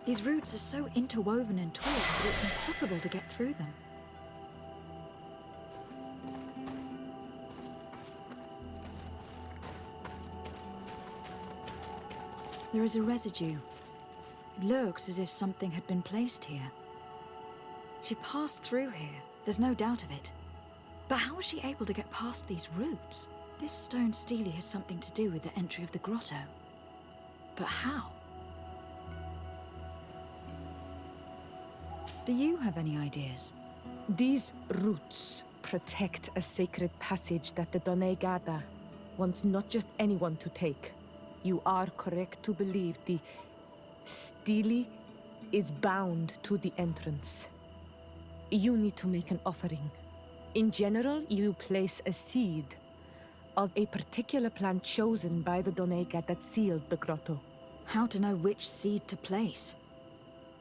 These roots are so interwoven and twisted that it's impossible to get through them. There is a residue. It looks as if something had been placed here. She passed through here, there's no doubt of it. But how was she able to get past these roots? This stone stele has something to do with the entry of the grotto. But how? Do you have any ideas? These roots protect a sacred passage that the Donegada wants not just anyone to take. You are correct to believe the stele is bound to the entrance. You need to make an offering. In general, you place a seed of a particular plant chosen by the Donega that sealed the grotto. How to know which seed to place?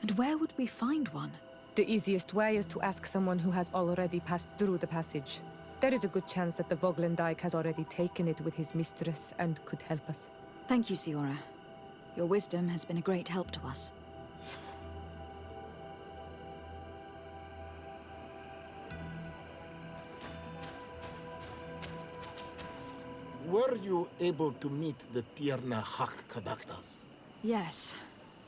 And where would we find one? The easiest way is to ask someone who has already passed through the passage. There is a good chance that the Voglendike has already taken it with his mistress and could help us. Thank you, Siora. Your wisdom has been a great help to us. Were you able to meet the Tierna Hak-Kadaktas? Yes,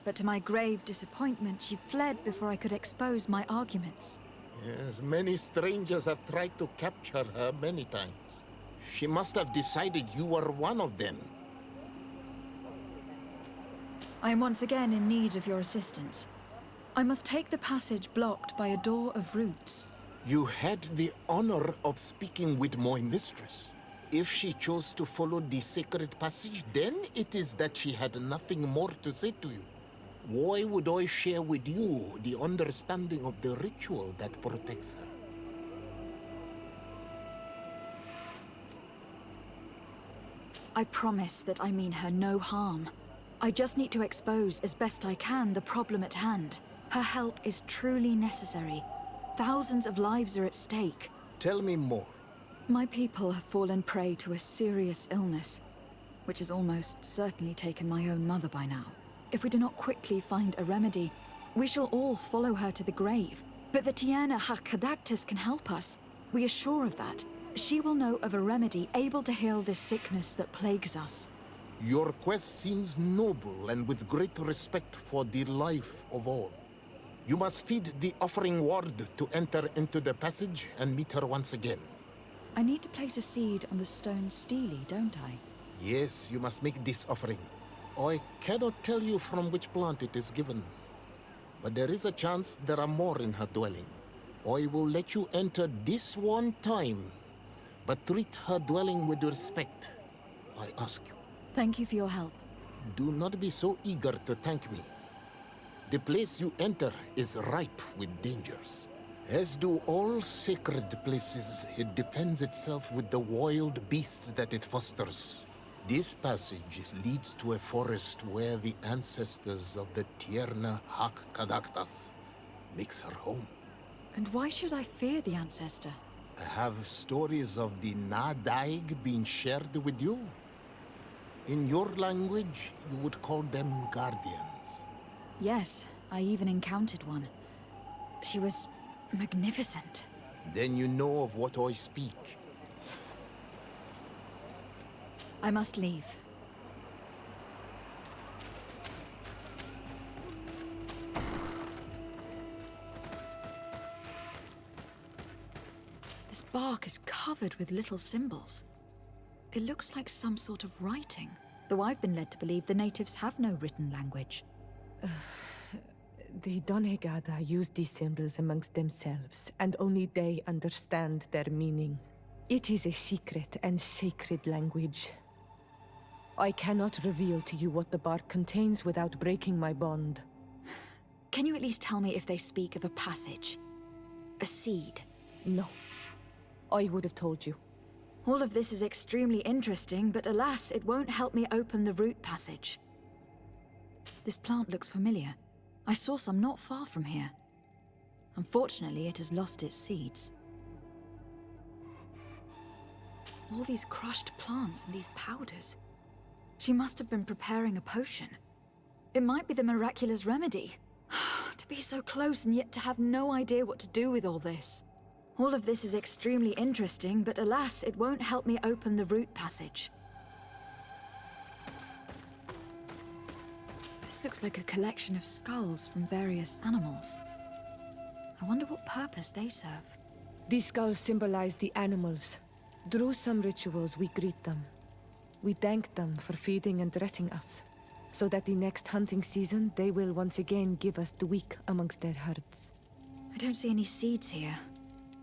but to my grave disappointment, she fled before I could expose my arguments. Yes, many strangers have tried to capture her many times. She must have decided you were one of them. I am once again in need of your assistance. I must take the passage blocked by a door of roots. You had the honor of speaking with my mistress. If she chose to follow the sacred passage, then it is that she had nothing more to say to you. Why would I share with you the understanding of the ritual that protects her? I promise that I mean her no harm. I just need to expose as best I can the problem at hand. Her help is truly necessary. Thousands of lives are at stake. Tell me more. My people have fallen prey to a serious illness, which has almost certainly taken my own mother by now. If we do not quickly find a remedy, we shall all follow her to the grave. But the Tierna Hak-Kadaktas can help us. We are sure of that. She will know of a remedy able to heal this sickness that plagues us. Your quest seems noble and with great respect for the life of all. You must feed the offering ward to enter into the passage and meet her once again. I need to place a seed on the stone stele, don't I? Yes, you must make this offering. I cannot tell you from which plant it is given, but there is a chance there are more in her dwelling. I will let you enter this one time, but treat her dwelling with respect, I ask you. Thank you for your help. Do not be so eager to thank me. The place you enter is ripe with dangers. As do all sacred places, it defends itself with the wild beasts that it fosters. This passage leads to a forest where the ancestors of the Tierna Hak-Kadaktas makes her home. And why should I fear the ancestor? Have stories of the Nadaig been shared with you? In your language, you would call them guardians. Yes, I even encountered one. She was magnificent. Then you know of what I speak. I must leave. This bark is covered with little symbols. It looks like some sort of writing, though I've been led to believe the natives have no written language. The Donegada use these symbols amongst themselves, and only they understand their meaning. It is a secret and sacred language. I cannot reveal to you what the bark contains without breaking my bond. Can you at least tell me if they speak of a passage? A seed? No. I would have told you. All of this is extremely interesting, but alas, it won't help me open the root passage. This plant looks familiar. I saw some not far from here. Unfortunately, it has lost its seeds. All these crushed plants and these powders. She must have been preparing a potion. It might be the miraculous remedy. To be so close and yet to have no idea what to do with all this. All of this is extremely interesting, but alas, it won't help me open the root passage. This looks like a collection of skulls from various animals. I wonder what purpose they serve. These skulls symbolize the animals. Through some rituals, we greet them. We thank them for feeding and dressing us, so that the next hunting season, they will once again give us the weak amongst their herds. I don't see any seeds here.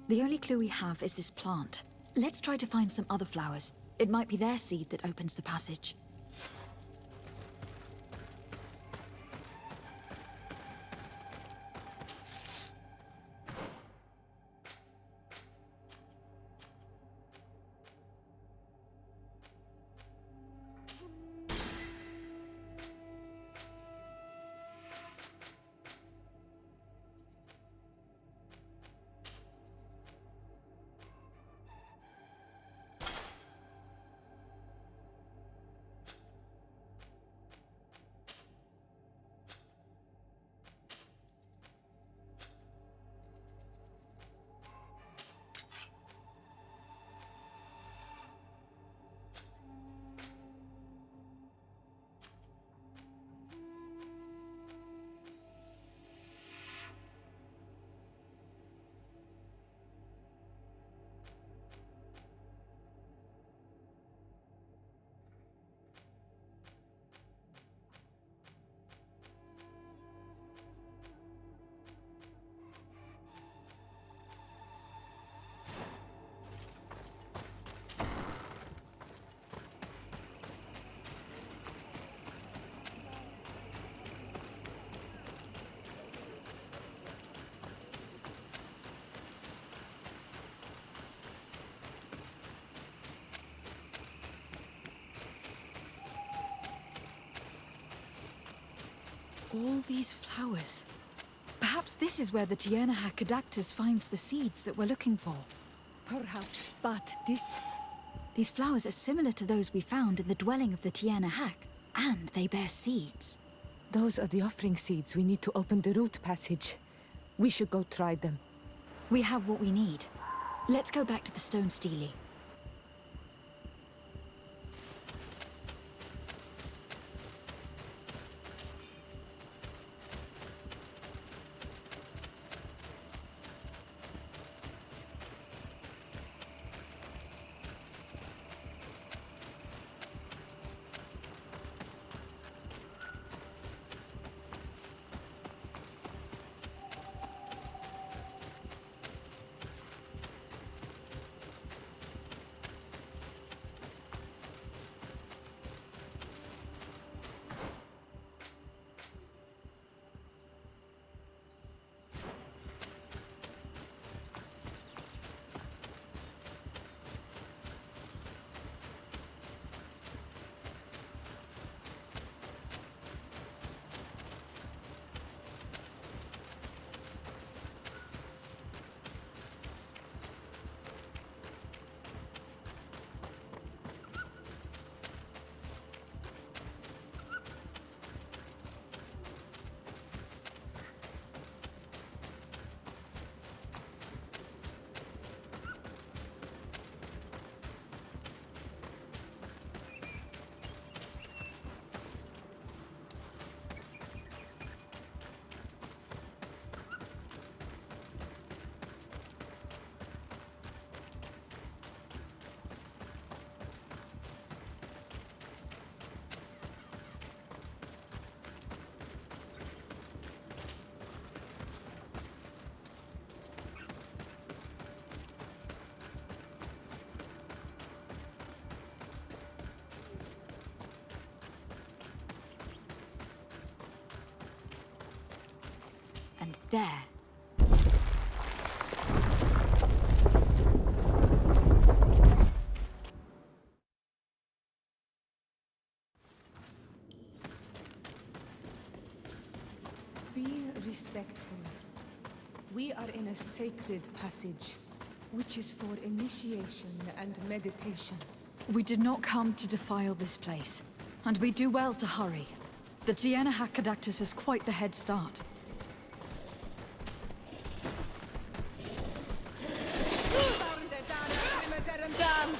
The only clue we have is this plant. Let's try to find some other flowers. It might be their seed that opens the passage. All these flowers. Perhaps this is where the Tiernaha Cadactus finds the seeds that we're looking for. Perhaps, but These flowers are similar to those we found in the dwelling of the Tiernaha, and they bear seeds. those are the offering seeds we need to open the root passage. We should go try them. We have what we need. Let's go back to the stone stele. And there. Be respectful. We are in a sacred passage, which is for initiation and meditation. We did not come to defile this place, and we do well to hurry. The Tiernaha Cadactus has quite the head start. Move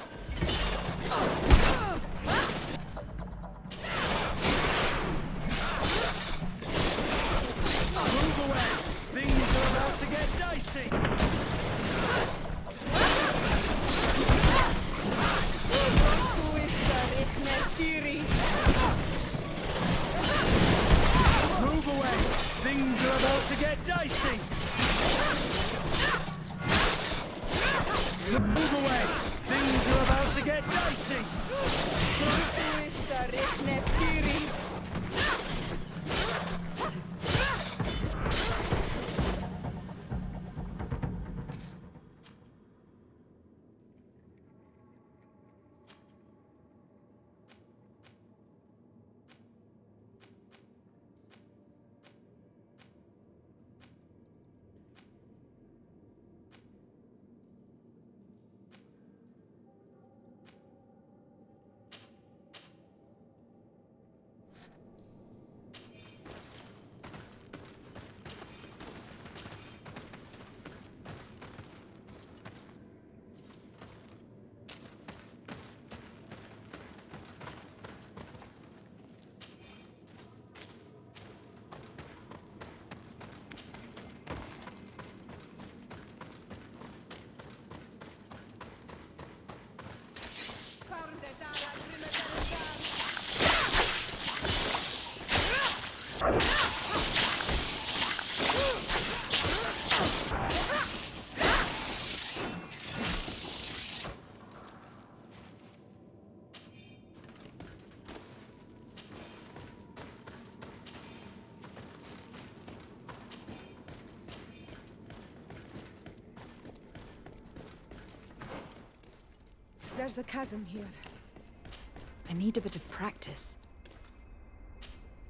away! Things are about to get dicey! Move away! Things are about to get dicey! Move away! Things are about to get dicey! There's a chasm here. I need a bit of practice.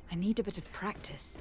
I need a bit of practice.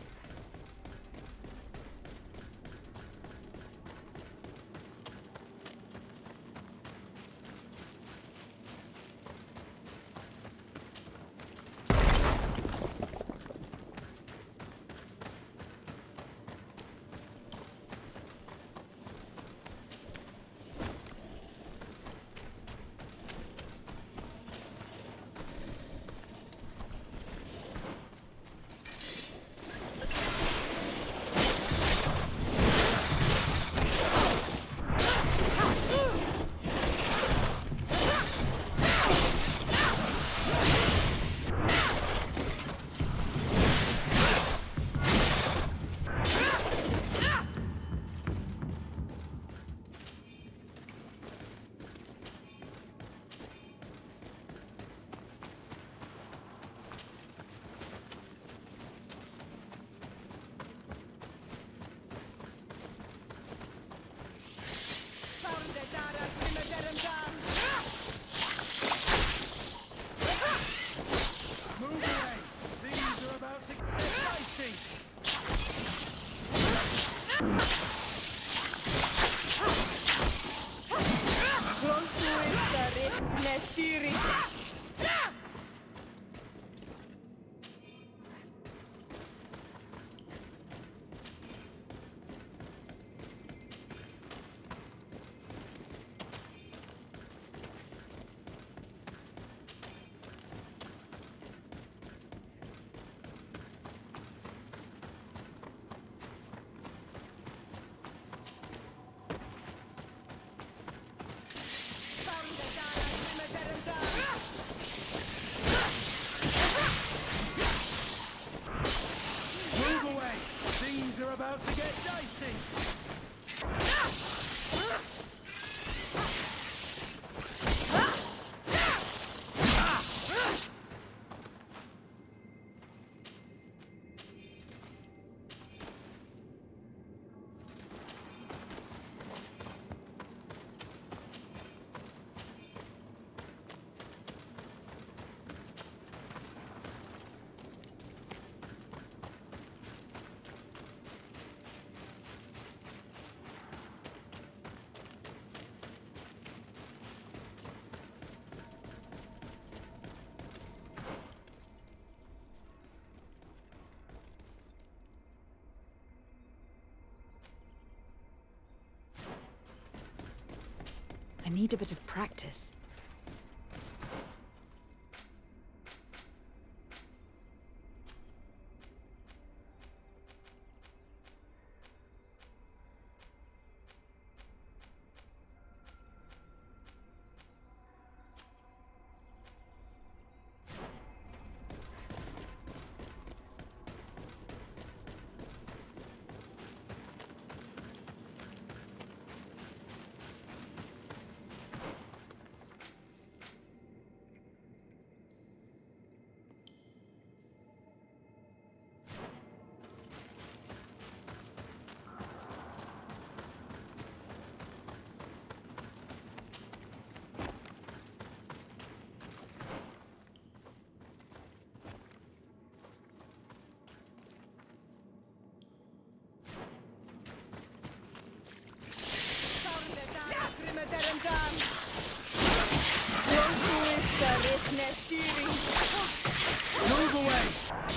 Move away! Things are about to get dicey! Move away! Things are about to get dicey! I need a bit of practice.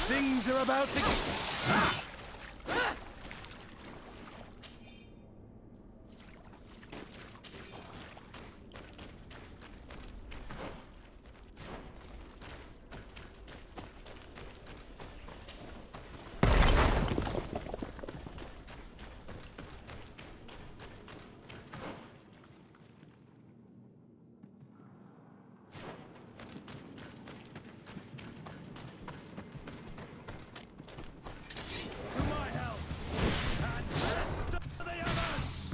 Things are about to get... To my help! And to the others!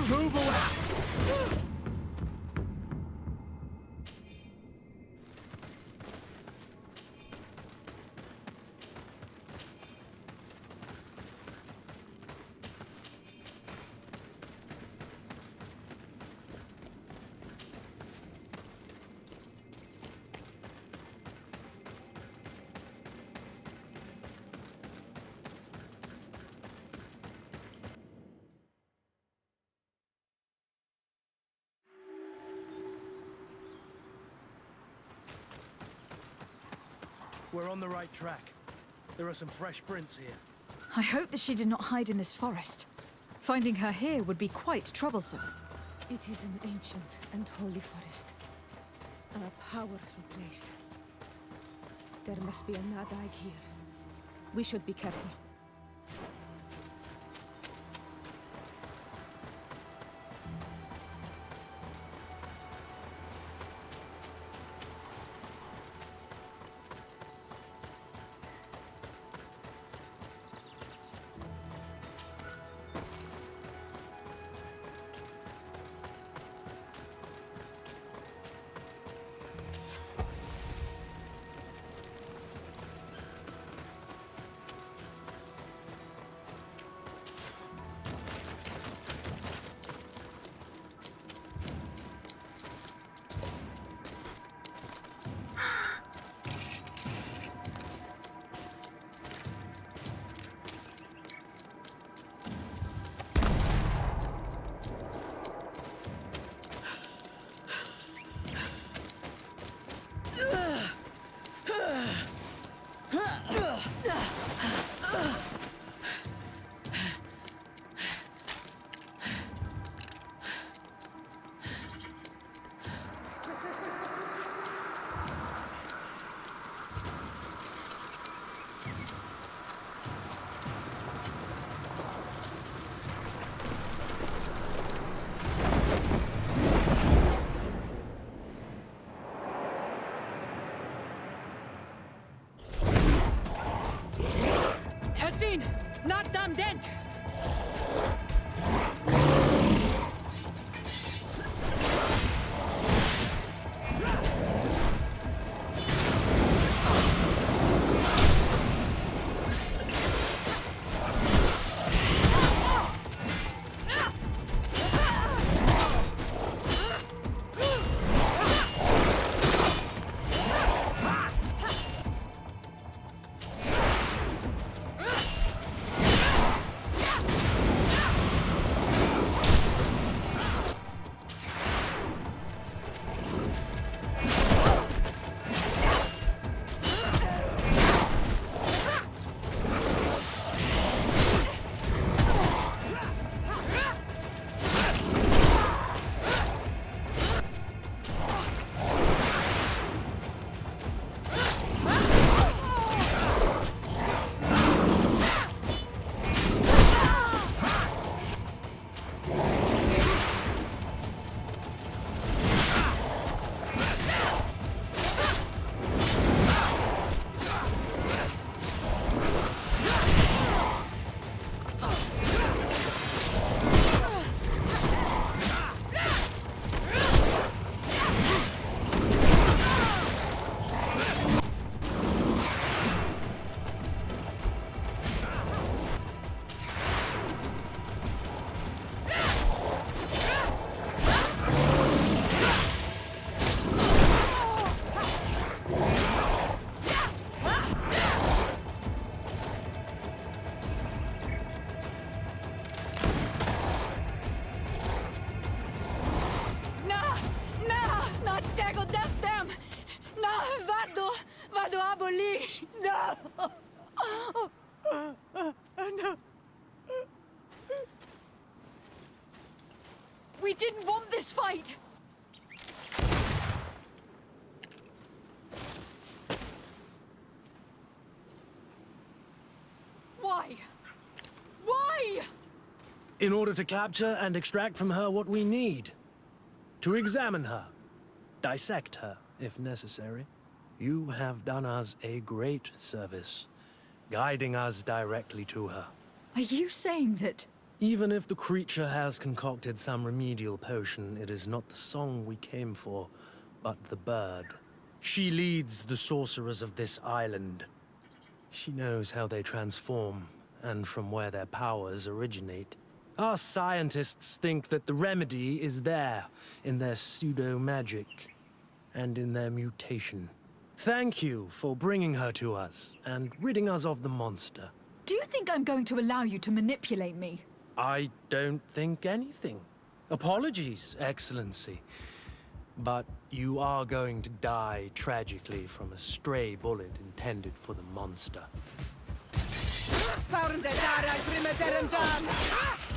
Move away! We're on the right track. There are some fresh prints here. I hope that she did not hide in this forest. Finding her here would be quite troublesome. It is an ancient and holy forest. A powerful place. There must be a Nadag here. We should be careful. Not damn dent! Vado a lì! No! No! We didn't want this fight! Why? Why? In order to capture and extract from her what we need. To examine her. Dissect her, if necessary. You have done us a great service, guiding us directly to her. Are you saying that... Even if the creature has concocted some remedial potion, it is not the song we came for, but the bird. She leads the sorcerers of this island. She knows how they transform, and from where their powers originate. Our scientists think that the remedy is there, in their pseudo-magic, and in their mutation. Thank you for bringing her to us, and ridding us of the monster. Do you think I'm going to allow you to manipulate me? I don't think anything. Apologies, Excellency. But you are going to die tragically from a stray bullet intended for the monster.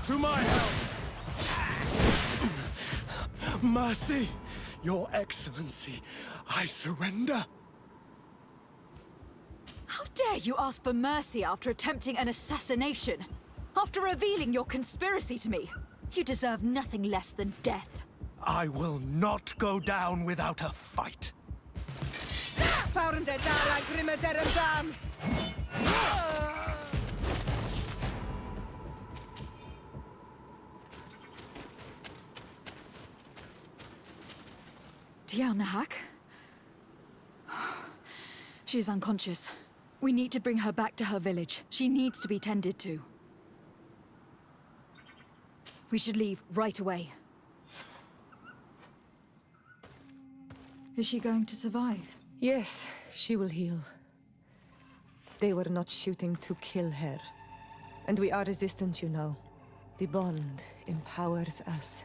To my help! Mercy, Your Excellency, I surrender. How dare you ask for mercy after attempting an assassination? After revealing your conspiracy to me? You deserve nothing less than death. I will not go down without a fight. Tianahak? She is unconscious. We need to bring her back to her village. She needs to be tended to. We should leave right away. Is she going to survive? Yes, she will heal. They were not shooting to kill her. And we are resistant, you know. The bond empowers us.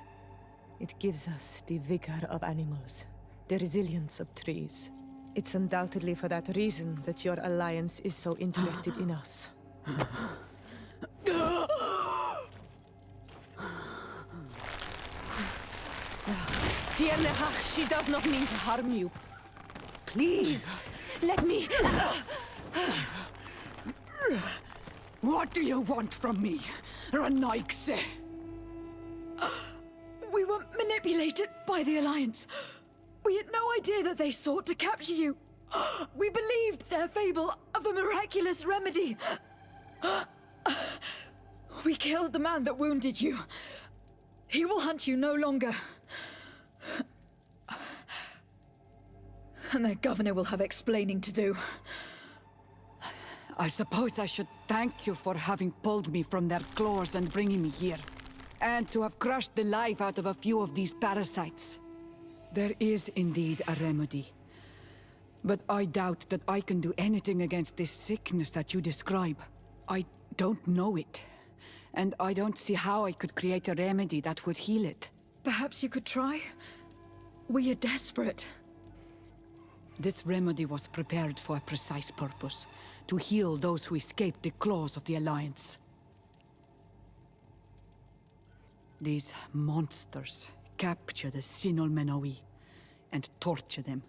It gives us the vigor of animals, the resilience of trees. It's undoubtedly for that reason that your alliance is so interested in us. Tianahak, she does not mean to harm you. Please, let me... What do you want from me, Ranaikse? We were manipulated by the Alliance. We had no idea that they sought to capture you. We believed their fable of a miraculous remedy. We killed the man that wounded you. He will hunt you no longer. And their governor will have explaining to do. I suppose I should thank you for having pulled me from their claws and bringing me here. And to have crushed the life out of a few of these parasites. There is indeed a remedy. But I doubt that I can do anything against this sickness that you describe. I don't know it. And I don't see how I could create a remedy that would heal it. Perhaps you could try? We are desperate. This remedy was prepared for a precise purpose. To heal those who escaped the claws of the Alliance. These monsters capture the Sinol Menoi and torture them,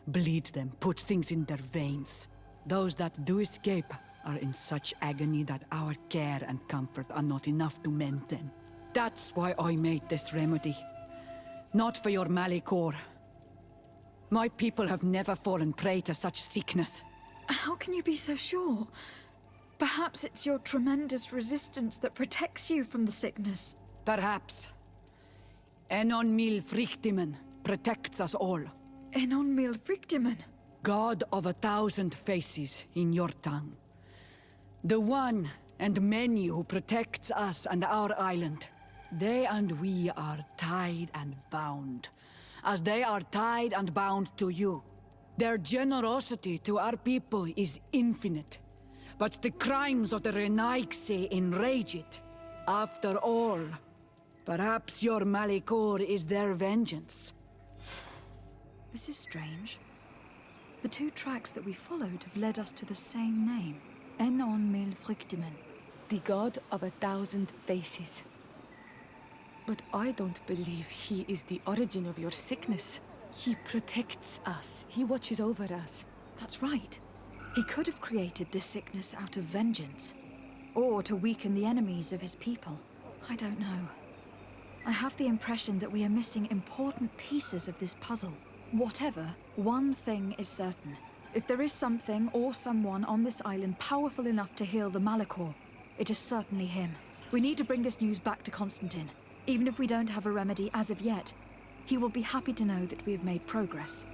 bleed them, put things in their veins. Those that do escape are in such agony that our care and comfort are not enough to mend them. That's why I made this remedy. Not for your Malikor. My people have never fallen prey to such sickness. How can you be so sure? Perhaps it's your tremendous resistance that protects you from the sickness. Perhaps. Enon Mil Frictimen protects us all. Enon Mil Frictimen? God of 1,000 faces in your tongue. The one and many who protects us and our island. They and we are tied and bound, as they are tied and bound to you. Their generosity to our people is infinite, but the crimes of the Renaigse enrage it. After all, perhaps your Malikor is their vengeance. This is strange. The two tracks that we followed have led us to the same name. Enon Mil Frictimen. The god of 1,000 faces. But I don't believe he is the origin of your sickness. He protects us. He watches over us. That's right. He could have created this sickness out of vengeance, or to weaken the enemies of his people. I don't know. I have the impression that we are missing important pieces of this puzzle. Whatever, one thing is certain. If there is something or someone on this island powerful enough to heal the Malachor, it is certainly him. We need to bring this news back to Constantine. Even if we don't have a remedy as of yet, he will be happy to know that we have made progress.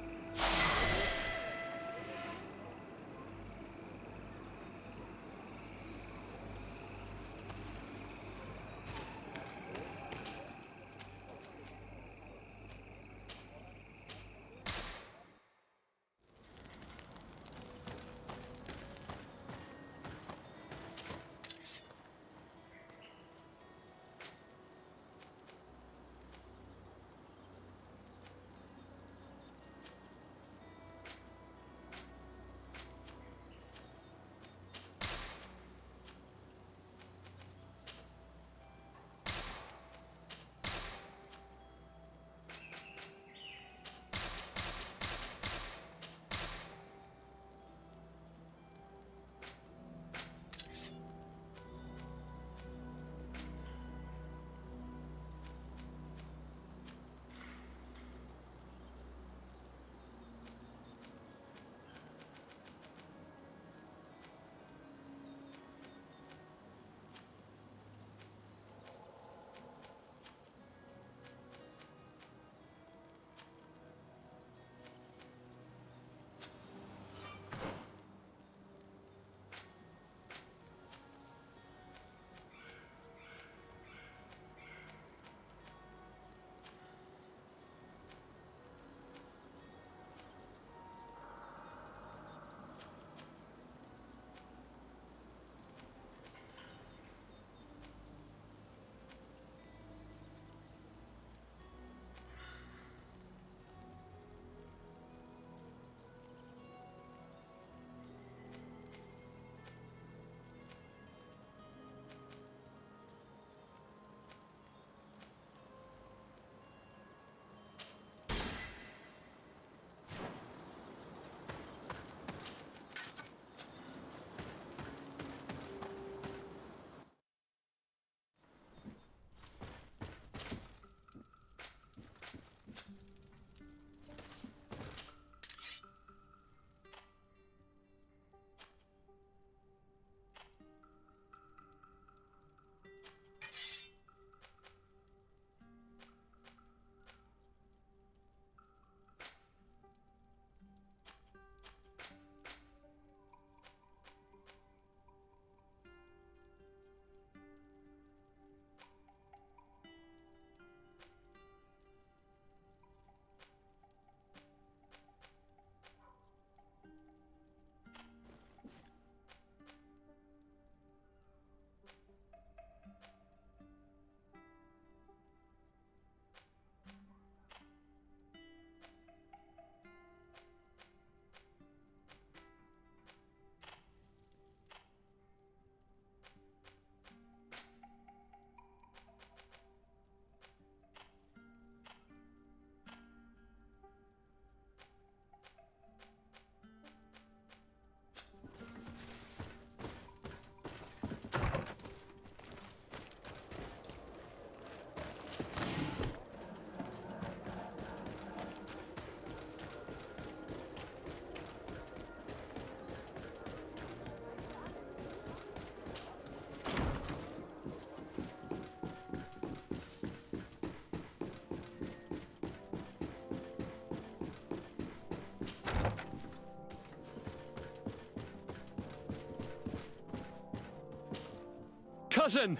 Cousin!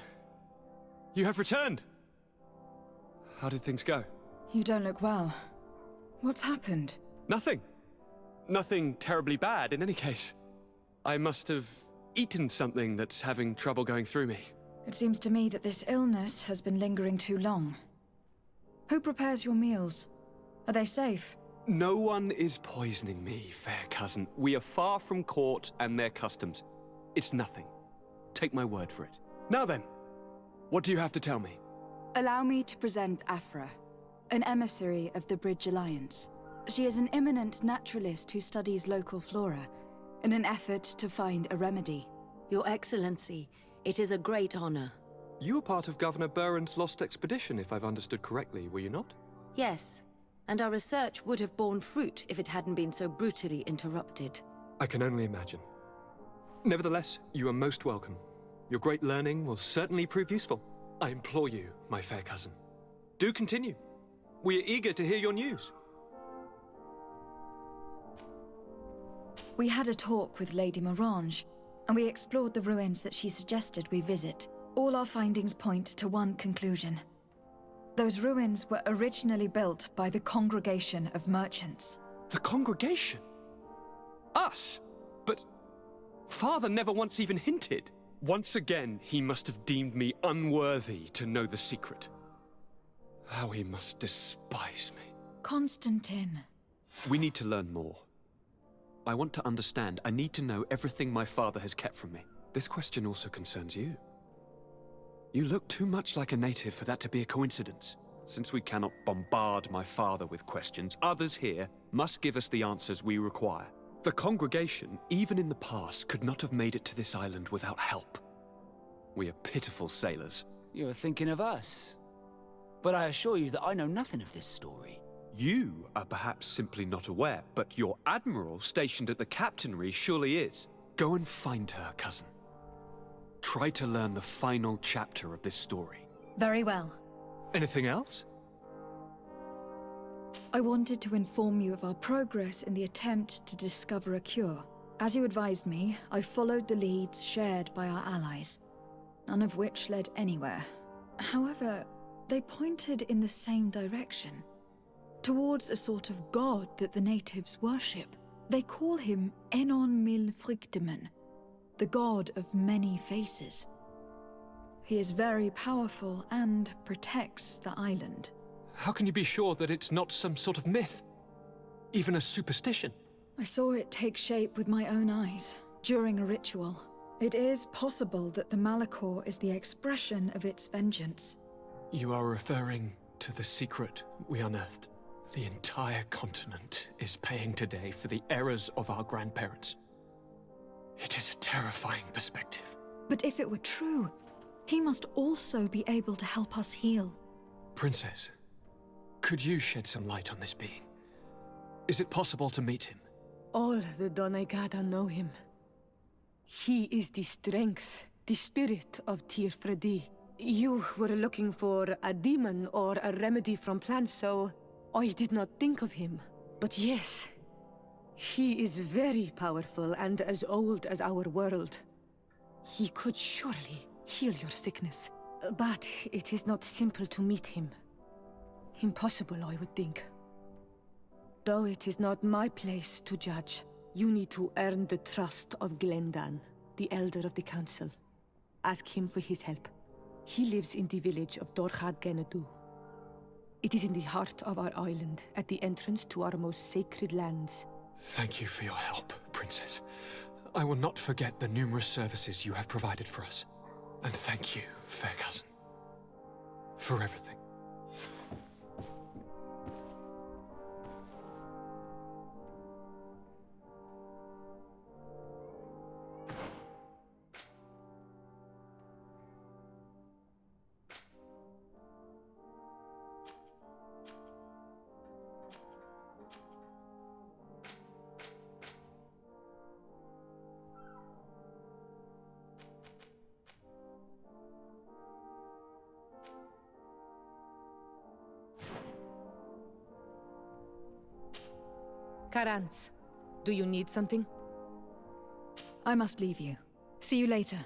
You have returned. How did things go? You don't look well. What's happened? Nothing. Nothing terribly bad in any case. I must have eaten something that's having trouble going through me. It seems to me that this illness has been lingering too long. Who prepares your meals? Are they safe? No one is poisoning me, fair cousin. We are far from court and their customs. It's nothing. Take my word for it. Now then, what do you have to tell me? Allow me to present Afra, an emissary of the Bridge Alliance. She is an eminent naturalist who studies local flora in an effort to find a remedy. Your Excellency, it is a great honor. You were part of Governor Buren's lost expedition, if I've understood correctly, were you not? Yes, and our research would have borne fruit if it hadn't been so brutally interrupted. I can only imagine. Nevertheless, you are most welcome. Your great learning will certainly prove useful. I implore you, my fair cousin. Do continue. We are eager to hear your news. We had a talk with Lady Morange, and we explored the ruins that she suggested we visit. All our findings point to one conclusion. Those ruins were originally built by the Congregation of Merchants. The congregation? Us? But Father never once even hinted. Once again, he must have deemed me unworthy to know the secret. How he must despise me. Constantine. We need to learn more. I want to understand. I need to know everything my father has kept from me. This question also concerns you. You look too much like a native for that to be a coincidence. Since we cannot bombard my father with questions, others here must give us the answers we require. The congregation, even in the past, could not have made it to this island without help. We are pitiful sailors. You're thinking of us. But I assure you that I know nothing of this story. You are perhaps simply not aware, but your admiral stationed at the captainry surely is. Go and find her, cousin. Try to learn the final chapter of this story. Very well. Anything else? I wanted to inform you of our progress in the attempt to discover a cure. As you advised me, I followed the leads shared by our allies, none of which led anywhere. However, they pointed in the same direction, towards a sort of god that the natives worship. They call him Enon Mil Frigdemen, the god of many faces. He is very powerful and protects the island. How can you be sure that it's not some sort of myth? Even a superstition? I saw it take shape with my own eyes during a ritual. It is possible that the Malachor is the expression of its vengeance. You are referring to the secret we unearthed. The entire continent is paying today for the errors of our grandparents. It is a terrifying perspective. But if it were true, he must also be able to help us heal. Princess, could you shed some light on this being? Is it possible to meet him? All the Donegada know him. He is the strength, the spirit of Tirfredi. You were looking for a demon or a remedy from plants, so I did not think of him. But yes, he is very powerful and as old as our world. He could surely heal your sickness. But it is not simple to meet him. Impossible, I would think. Though it is not my place to judge, you need to earn the trust of Glendan, the Elder of the Council. Ask him for his help. He lives in the village of Dorchad Genadu. It is in the heart of our island, at the entrance to our most sacred lands. Thank you for your help, Princess. I will not forget the numerous services you have provided for us. And thank you, fair cousin, for everything. Karantz, do you need something? I must leave you. See you later.